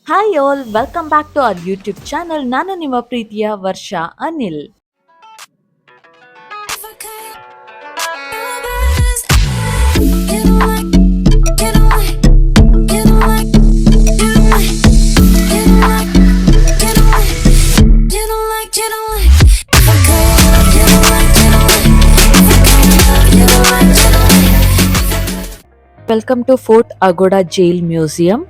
Hi all, welcome back to our YouTube channel. ನಾನು ನಿಮ್ಮ ಪ್ರೀತಿಯ Varsha Anil. Welcome to fort Aguada jail museum.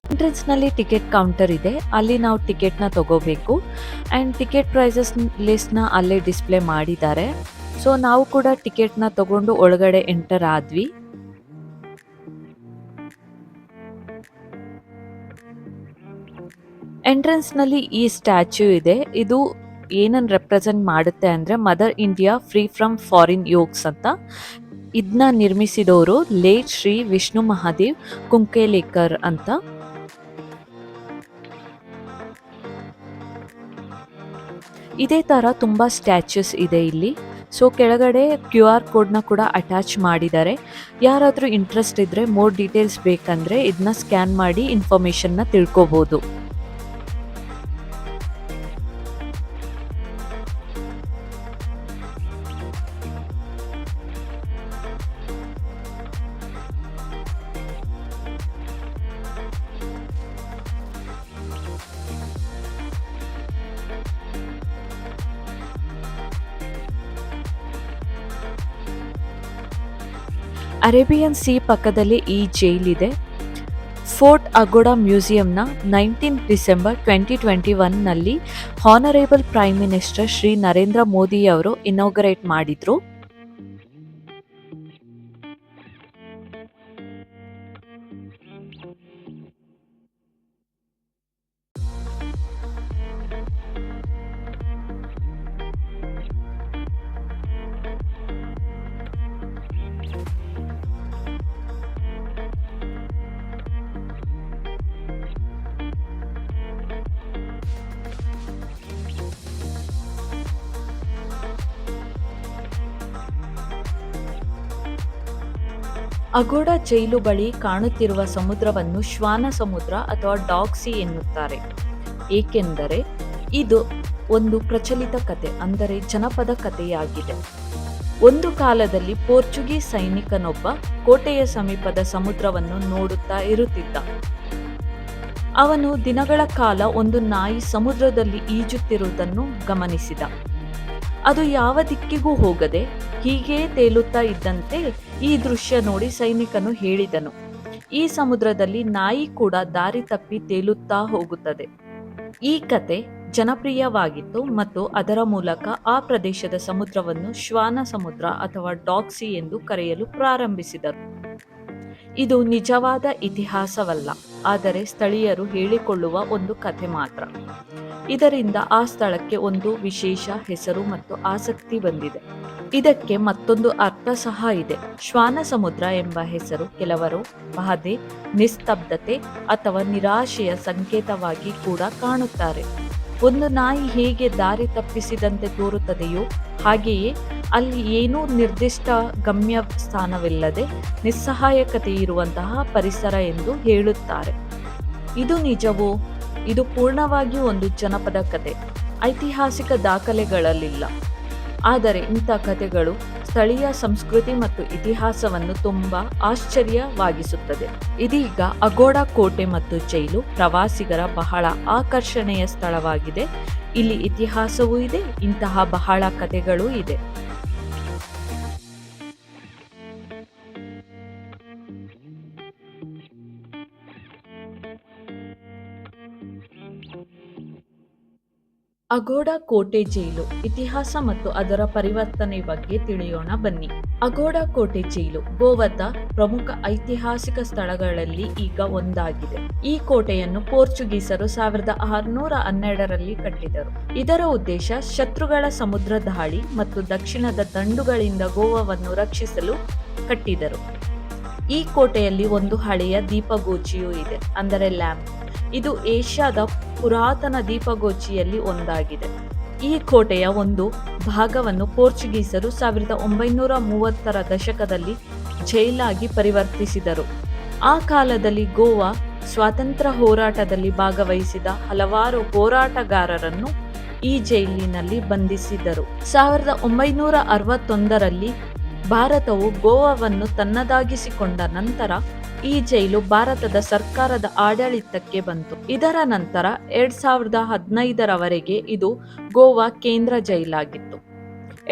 Entrance ನಲ್ಲಿ ticket counter ಇದೆ, ಅಲ್ಲಿ ನಾವು ಟಿಕೆಟ್ ನ ತಗೋಬೇಕು. ಅಂಡ್ ಟಿಕೆಟ್ ಪ್ರೈಸಸ್ ಲಿಸ್ಟ್ ನ ಅಲ್ಲೇ ಡಿಸ್ಪ್ಲೇ ಮಾಡಿದ್ದಾರೆ. ಸೊ ನಾವು ಕೂಡ ಟಿಕೆಟ್ ನ ತಗೊಂಡು ಒಳಗಡೆ ಎಂಟರ್ ಆದ್ವಿ. ಎಂಟ್ರೆನ್ಸ್ ನಲ್ಲಿ ಈ ಸ್ಟ್ಯಾಚ್ಯೂ ಇದೆ. ಇದು ಏನನ್ನ ರೆಪ್ರೆಸೆಂಟ್ ಮಾಡುತ್ತೆ ಅಂದ್ರೆ mother India free from foreign yokes ಅಂತ. ಇದನ್ನ ನಿರ್ಮಿಸಿದವರು ಲೇಟ್ ಶ್ರೀ ವಿಷ್ಣು ಮಹಾದೇವ್ ಕುಂಕೇಲೇಕರ್ ಅಂತ. ಇದೇ ತರ ತುಂಬಾ ಸ್ಟ್ಯಾಚ್ಯೂಸ್ ಇದೆ ಇಲ್ಲಿ. ಸೊ ಕೆಳಗಡೆ QR ಕೋಡ್ನ ಕೂಡ ಅಟ್ಯಾಚ್ ಮಾಡಿದ್ದಾರೆ. ಯಾರಾದರೂ ಇಂಟ್ರೆಸ್ಟ್ ಇದ್ರೆ ಮೋರ್ ಡೀಟೇಲ್ಸ್ ಬೇಕಂದ್ರೆ ಇದನ್ನ ಸ್ಕ್ಯಾನ್ ಮಾಡಿ ಇನ್ಫಾರ್ಮೇಶನ್ನ ತಿಳ್ಕೊಬಹುದು. ಅರೇಬಿಯನ್ ಸೀ ಪಕ್ಕದಲ್ಲಿ ಈ ಜೈಲ್ ಇದೆ. ಫೋರ್ಟ್ ಅಗೋಡಾ ಮ್ಯೂಸಿಯಂನ 19 ಡಿಸೆಂಬರ್ 2021ನಲ್ಲಿ honourable prime minister Shri Narendra Modi ಅವರು ಇನಾಗ್ರೇಟ್ ಮಾಡಿದ್ರು. ಅಗೋಡಾ ಜೈಲು ಬಳಿ ಕಾಣುತ್ತಿರುವ ಸಮುದ್ರವನ್ನು ಶ್ವಾನ ಸಮುದ್ರ ಅಥವಾ ಡಾಗ್ ಸಿ ಎನ್ನುತ್ತಾರೆ. ಏಕೆಂದರೆ ಇದು ಒಂದು ಪ್ರಚಲಿತ ಕತೆ, ಅಂದರೆ ಜನಪದ ಕಥೆಯಾಗಿದೆ. ಒಂದು ಕಾಲದಲ್ಲಿ ಪೋರ್ಚುಗೀಸ್ ಸೈನಿಕನೊಬ್ಬ ಕೋಟೆಯ ಸಮೀಪದ ಸಮುದ್ರವನ್ನು ನೋಡುತ್ತಾ ಇರುತ್ತಿದ್ದ. ಅವನು ದಿನಗಳ ಕಾಲ ಒಂದು ನಾಯಿ ಸಮುದ್ರದಲ್ಲಿ ಈಜುತ್ತಿರುವುದನ್ನು ಗಮನಿಸಿದ. ಅದು ಯಾವ ದಿಕ್ಕಿಗೂ ಹೋಗದೆ ಹೀಗೇ ತೇಲುತ್ತಾ ಇದ್ದಂತೆ ಈ ದೃಶ್ಯ ನೋಡಿ ಸೈನಿಕನು ಹೇಳಿದನು, ಈ ಸಮುದ್ರದಲ್ಲಿ ನಾಯಿ ಕೂಡ ದಾರಿ ತಪ್ಪಿ ತೇಲುತ್ತಾ ಹೋಗುತ್ತದೆ. ಈ ಕತೆ ಜನಪ್ರಿಯವಾಗಿತ್ತು ಮತ್ತು ಅದರ ಮೂಲಕ ಆ ಪ್ರದೇಶದ ಸಮುದ್ರವನ್ನು ಶ್ವಾನ ಸಮುದ್ರ ಅಥವಾ ಡಾಗ್ ಸಿ ಎಂದು ಕರೆಯಲು ಪ್ರಾರಂಭಿಸಿದರು. ಇದು ನಿಜವಾದ ಇತಿಹಾಸವಲ್ಲ, ಆದರೆ ಸ್ಥಳೀಯರು ಹೇಳಿಕೊಳ್ಳುವ ಒಂದು ಕಥೆ ಮಾತ್ರ. ಇದರಿಂದ ಆ ಸ್ಥಳಕ್ಕೆ ಒಂದು ವಿಶೇಷ ಹೆಸರು ಮತ್ತು ಆಸಕ್ತಿ ಬಂದಿದೆ. ಇದಕ್ಕೆ ಮತ್ತೊಂದು ಅರ್ಥ ಸಹ ಇದೆ. ಶ್ವಾನ ಸಮುದ್ರ ಎಂಬ ಹೆಸರು ಕೆಲವರು ಬಾಧೆ, ನಿಸ್ತಬ್ಧತೆ ಅಥವಾ ನಿರಾಶೆಯ ಸಂಕೇತವಾಗಿ ಕೂಡ ಕಾಣುತ್ತಾರೆ. ಒಂದು ನಾಯಿ ಹೇಗೆ ದಾರಿ ತಪ್ಪಿಸಿದಂತೆ ತೋರುತ್ತದೆಯೋ ಹಾಗೆಯೇ ಅಲ್ಲಿ ಏನೂ ನಿರ್ದಿಷ್ಟ ಗಮ್ಯ ಸ್ಥಾನವಿಲ್ಲದೆ ನಿಸ್ಸಹಾಯಕತೆ ಇರುವಂತಹ ಪರಿಸರ ಎಂದು ಹೇಳುತ್ತಾರೆ. ಇದು ನಿಜವೋ? ಇದು ಪೂರ್ಣವಾಗಿ ಒಂದು ಜನಪದ ಕತೆ, ಐತಿಹಾಸಿಕ ದಾಖಲೆಗಳಲ್ಲಿಲ್ಲ. ಆದರೆ ಇಂಥ ಕಥೆಗಳು ಸ್ಥಳೀಯ ಸಂಸ್ಕೃತಿ ಮತ್ತು ಇತಿಹಾಸವನ್ನು ತುಂಬಾ ಆಶ್ಚರ್ಯವಾಗಿಸುತ್ತದೆ. ಇದೀಗ ಅಗೋಡಾ ಕೋಟೆ ಮತ್ತು ಜೈಲು ಪ್ರವಾಸಿಗರ ಬಹಳ ಆಕರ್ಷಣೆಯ ಸ್ಥಳವಾಗಿದೆ. ಇಲ್ಲಿ ಇತಿಹಾಸವೂ ಇದೆ, ಇಂತಹ ಬಹಳ ಕಥೆಗಳೂ ಇದೆ. ಅಗೋಡಾ ಕೋಟೆ ಜೈಲು ಇತಿಹಾಸ ಮತ್ತು ಅದರ ಪರಿವರ್ತನೆ ಬಗ್ಗೆ ತಿಳಿಯೋಣ ಬನ್ನಿ. ಅಗೋಡಾ ಕೋಟೆ ಜೈಲು ಗೋವಾದ ಪ್ರಮುಖ ಐತಿಹಾಸಿಕ ಸ್ಥಳಗಳಲ್ಲಿ ಈಗ ಒಂದಾಗಿದೆ. ಈ ಕೋಟೆಯನ್ನು ಪೋರ್ಚುಗೀಸರು 1612ರಲ್ಲಿ ಕಟ್ಟಿದರು. ಇದರ ಉದ್ದೇಶ ಶತ್ರುಗಳ ಸಮುದ್ರ ದಾಳಿ ಮತ್ತು ದಕ್ಷಿಣದ ದಂಡುಗಳಿಂದ ಗೋವಾವನ್ನು ರಕ್ಷಿಸಲು ಕಟ್ಟಿದರು. ಈ ಕೋಟೆಯಲ್ಲಿ ಒಂದು ಹಳೆಯ ದೀಪಗೋಚಿಯೂ ಇದೆ, ಅಂದರೆ ಲ್ಯಾಂಪ್. ಇದು ಏಷ್ಯಾದ ಪುರಾತನ ದೀಪಗೋಚಿಯಲ್ಲಿ ಒಂದಾಗಿದೆ. ಈ ಕೋಟೆಯ ಒಂದು ಭಾಗವನ್ನು ಪೋರ್ಚುಗೀಸರು 1930ರ ದಶಕದಲ್ಲಿ ಜೈಲಾಗಿ ಪರಿವರ್ತಿಸಿದರು. ಆ ಕಾಲದಲ್ಲಿ ಗೋವಾ ಸ್ವಾತಂತ್ರ್ಯ ಹೋರಾಟದಲ್ಲಿ ಭಾಗವಹಿಸಿದ ಹಲವಾರು ಹೋರಾಟಗಾರರನ್ನು ಈ ಜೈಲಿನಲ್ಲಿ ಬಂಧಿಸಿದರು. 1961ರಲ್ಲಿ ಭಾರತವು ಗೋವಾವನ್ನು ತನ್ನದಾಗಿಸಿಕೊಂಡ ನಂತರ ಈ ಜೈಲು ಭಾರತದ ಸರ್ಕಾರದ ಆಡಳಿತಕ್ಕೆ ಬಂತು. ಇದರ ನಂತರ 2015ರವರೆಗೆ ಇದು ಗೋವಾ ಕೇಂದ್ರ ಜೈಲಾಗಿತ್ತು.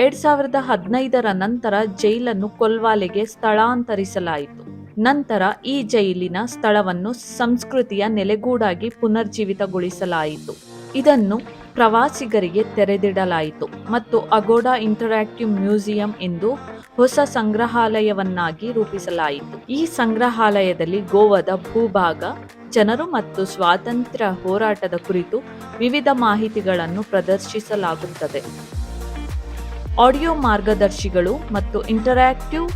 2015ರ ನಂತರ ಜೈಲನ್ನು ಕೊಲ್ವಾಲೆಗೆ ಸ್ಥಳಾಂತರಿಸಲಾಯಿತು. ನಂತರ ಈ ಜೈಲಿನ ಸ್ಥಳವನ್ನು ಸಂಸ್ಕೃತಿಯ ನೆಲೆಗೂಡಾಗಿ ಪುನರ್ಜೀವಿತಗೊಳಿಸಲಾಯಿತು. ಇದನ್ನು ಪ್ರವಾಸಿಗರಿಗೆ ತೆರೆದಿಡಲಾಯಿತು ಮತ್ತು ಅಗೋಡಾ ಇಂಟರಾಕ್ಟಿವ್ ಮ್ಯೂಸಿಯಂ ಎಂದು ಹೊಸ ಸಂಗ್ರಹಾಲಯವನ್ನಾಗಿ ರೂಪಿಸಲಾಯಿತು. ಈ ಸಂಗ್ರಹಾಲಯದಲ್ಲಿ ಗೋವಾದ ಭೂಭಾಗ, ಜನರು ಮತ್ತು ಸ್ವಾತಂತ್ರ್ಯ ಹೋರಾಟದ ಕುರಿತು ವಿವಿಧ ಮಾಹಿತಿಗಳನ್ನು ಪ್ರದರ್ಶಿಸಲಾಗುತ್ತದೆ. ಆಡಿಯೋ ಮಾರ್ಗದರ್ಶಿಗಳು ಮತ್ತು ಇಂಟರಾಕ್ಟಿವ್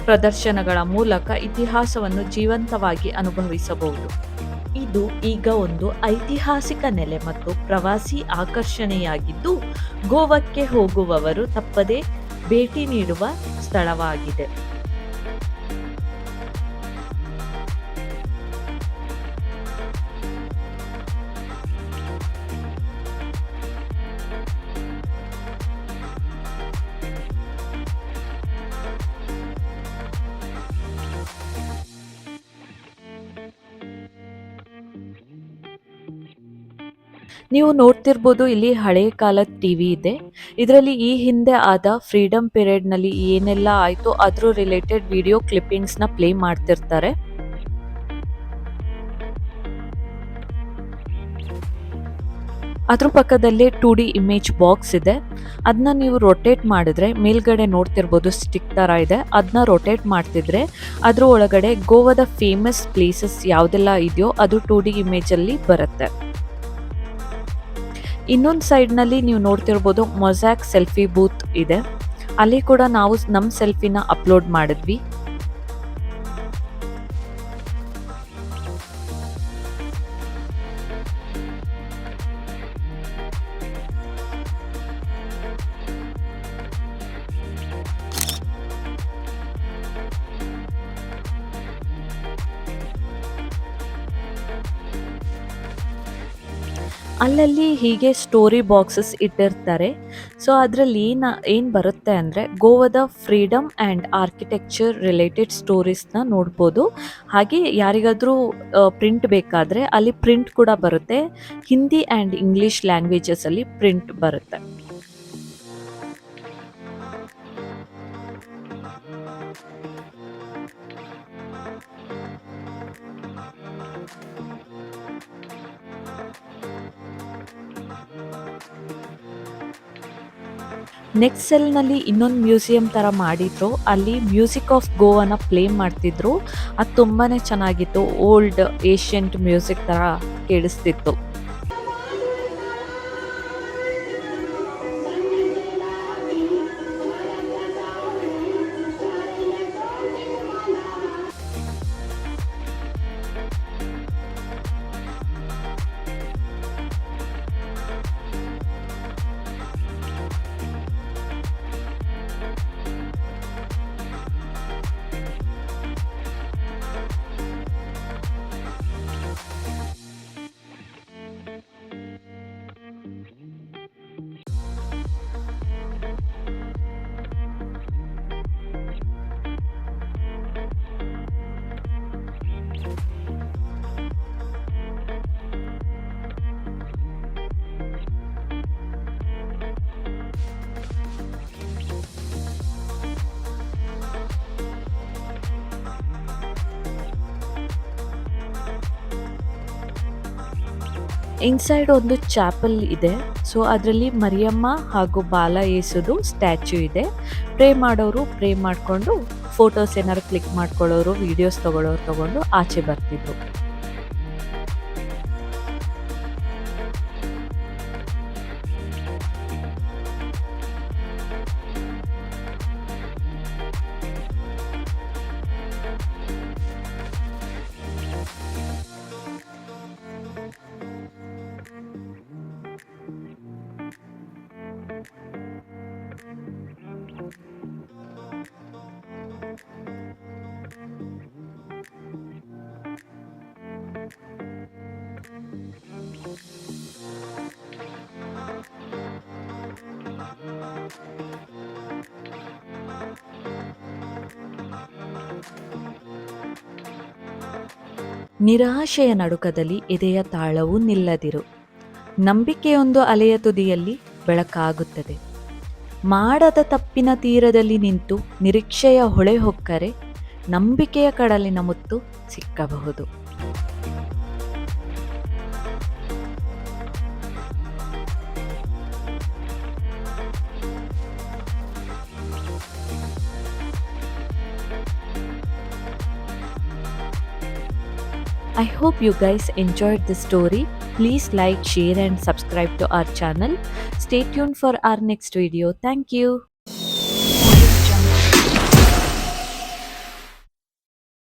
ಪ್ರದರ್ಶನಗಳ ಮೂಲಕ ಇತಿಹಾಸವನ್ನು ಜೀವಂತವಾಗಿ ಅನುಭವಿಸಬಹುದು. ಇದು ಈಗ ಒಂದು ಐತಿಹಾಸಿಕ ನೆಲೆ ಮತ್ತು ಪ್ರವಾಸಿ ಆಕರ್ಷಣೆಯಾಗಿದ್ದು, ಗೋವಾಕ್ಕೆ ಹೋಗುವವರು ತಪ್ಪದೇ ಭೇಟಿ ನೀಡುವ ಸ್ಥಳವಾಗಿದೆ. ನೀವು ನೋಡ್ತಿರ್ಬೋದು, ಇಲ್ಲಿ ಹಳೆಯ ಕಾಲದ ಟಿವಿ ಇದೆ. ಇದರಲ್ಲಿ ಈ ಹಿಂದೆ ಆದ ಫ್ರೀಡಮ್ ಪೀರಿಯಡ್ ನಲ್ಲಿ ಏನೆಲ್ಲ ಆಯ್ತು ಅದ್ರ ರಿಲೇಟೆಡ್ ವಿಡಿಯೋ ಕ್ಲಿಪ್ಪಿಂಗ್ಸ್ ನ ಪ್ಲೇ ಮಾಡ್ತಿರ್ತಾರೆ. ಅದ್ರ ಪಕ್ಕದಲ್ಲೇ 2D ಇಮೇಜ್ ಬಾಕ್ಸ್ ಇದೆ. ಅದನ್ನ ನೀವು ರೊಟೇಟ್ ಮಾಡಿದ್ರೆ ಮೇಲ್ಗಡೆ ನೋಡ್ತಿರ್ಬೋದು ಸ್ಟಿಕ್ ತರ ಇದೆ. ಅದನ್ನ ರೊಟೇಟ್ ಮಾಡ್ತಿದ್ರೆ ಅದ್ರ ಒಳಗಡೆ ಗೋವಾದ ಫೇಮಸ್ ಪ್ಲೇಸಸ್ ಯಾವ್ದೆಲ್ಲ ಇದೆಯೋ ಅದು 2D ಇಮೇಜ್ ಅಲ್ಲಿ ಬರುತ್ತೆ. ಇನ್ನೊಂದು ಸೈಡ್ ನಲ್ಲಿ ನೀವು ನೋಡ್ತಿರ್ಬೋದು ಮೊಸಾಕ್ ಸೆಲ್ಫಿ ಬೂತ್ ಇದೆ. ಅಲ್ಲಿ ಕೂಡ ನಾವು ನಮ್ಮ ಸೆಲ್ಫಿನ ಅಪ್ಲೋಡ್ ಮಾಡಿದ್ವಿ. ಅಲ್ಲಲ್ಲಿ ಹೀಗೆ ಸ್ಟೋರಿ ಬಾಕ್ಸಸ್ ಇಟ್ಟಿರ್ತಾರೆ. ಸೊ ಅದರಲ್ಲಿ ಏನು ಬರುತ್ತೆ ಅಂದರೆ ಗೋವಾದ ಫ್ರೀಡಮ್ ಆ್ಯಂಡ್ ಆರ್ಕಿಟೆಕ್ಚರ್ ರಿಲೇಟೆಡ್ ಸ್ಟೋರೀಸ್ನ ನೋಡ್ಬೋದು. ಹಾಗೆ ಯಾರಿಗಾದರೂ ಪ್ರಿಂಟ್ ಬೇಕಾದರೆ ಅಲ್ಲಿ ಪ್ರಿಂಟ್ ಕೂಡ ಬರುತ್ತೆ. ಹಿಂದಿ ಆ್ಯಂಡ್ ಇಂಗ್ಲೀಷ್ ಲ್ಯಾಂಗ್ವೇಜಸಲ್ಲಿ ಪ್ರಿಂಟ್ ಬರುತ್ತೆ. ನೆಕ್ಸ್ಟ್ ಸೆಲ್ನಲ್ಲಿ ಇನ್ನೊಂದು ಮ್ಯೂಸಿಯಂ ಥರ ಮಾಡಿದ್ರು. ಅಲ್ಲಿ ಮ್ಯೂಸಿಕ್ ಆಫ್ ಗೋವಾನ ಪ್ಲೇ ಮಾಡ್ತಿದ್ರು. ಅದು ತುಂಬಾ ಚೆನ್ನಾಗಿತ್ತು. ಓಲ್ಡ್ ಏಷ್ಯಂಟ್ ಮ್ಯೂಸಿಕ್ ಥರ ಕೇಳಿಸ್ತಿತ್ತು. ಇನ್ಸೈಡ್ ಒಂದು ಚಾಪಲ್ ಇದೆ. ಸೊ ಅದರಲ್ಲಿ ಮರಿಯಮ್ಮ ಹಾಗೂ ಬಾಲ ಯೇಸುದು ಸ್ಟ್ಯಾಚ್ಯೂ ಇದೆ. ಪ್ರೇ ಮಾಡೋರು ಪ್ರೇ ಮಾಡಿಕೊಂಡು ಫೋಟೋಸ್ ಏನಾದ್ರು ಕ್ಲಿಕ್ ಮಾಡ್ಕೊಳ್ಳೋರು ವಿಡಿಯೋಸ್ ತಗೊಂಡು ಆಚೆ ಬರ್ತಿದ್ರು. ನಿರಾಶೆಯ ನಡುಕದಲ್ಲಿ ಎದೆಯ ತಾಳವು ನಿಲ್ಲದಿರು. ನಂಬಿಕೆಯೊಂದು ಅಲೆಯ ತುದಿಯಲ್ಲಿ ಬೆಳಕಾಗುತ್ತದೆ. ಮಾಡದ ತಪ್ಪಿನ ತೀರದಲ್ಲಿ ನಿಂತು ನಿರೀಕ್ಷೆಯ ಹೊಳೆ ಹೊಕ್ಕರೆ ನಂಬಿಕೆಯ ಕಡಲಿನ ಮುತ್ತು ಸಿಕ್ಕಬಹುದು. I hope you guys enjoyed the story. Please like, share and subscribe to our channel. Stay tuned for our next video. Thank you.